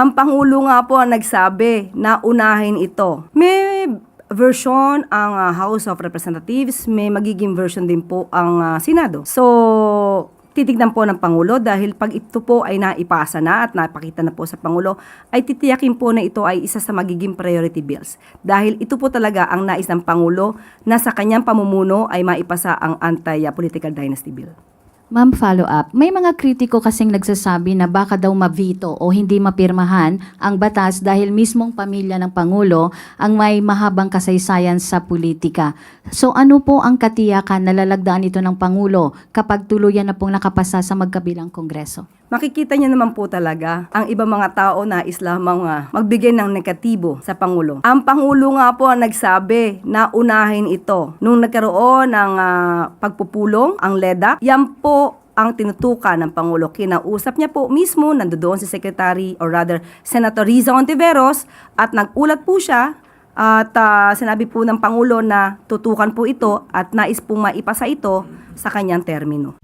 Ang Pangulo nga po ang nagsabi na unahin ito. May version ang House of Representatives, may magiging version din po ang Senado. So, titignan po ng Pangulo dahil pag ito po ay naipasa na at napakita na po sa Pangulo, ay titiyakin po na ito ay isa sa magiging priority bills. Dahil ito po talaga ang nais ng Pangulo na sa kanyang pamumuno ay maipasa ang anti-political dynasty bill. Ma'am, follow up. May mga kritiko kasing nagsasabi na baka daw ma-veto o hindi mapirmahan ang batas dahil mismong pamilya ng Pangulo ang may mahabang kasaysayan sa politika. So ano po ang katiyakan na lalagdaan ito ng Pangulo kapag tuluyan na pong nakapasa sa magkabilang Kongreso? Makikita niyo naman po talaga ang ibang mga tao na lamang magbigay ng negatibo sa Pangulo. Ang Pangulo nga po ang nagsabi na unahin ito. Nung nagkaroon ng pagpupulong, ang LEDA, yan po ang tinutukan ng Pangulo. Kinausap niya po mismo, nandoon si Secretary or rather Senator Riza Ontiveros at nagulat po siya at sinabi po ng Pangulo na tutukan po ito at nais pong maipasa ito sa kanyang termino.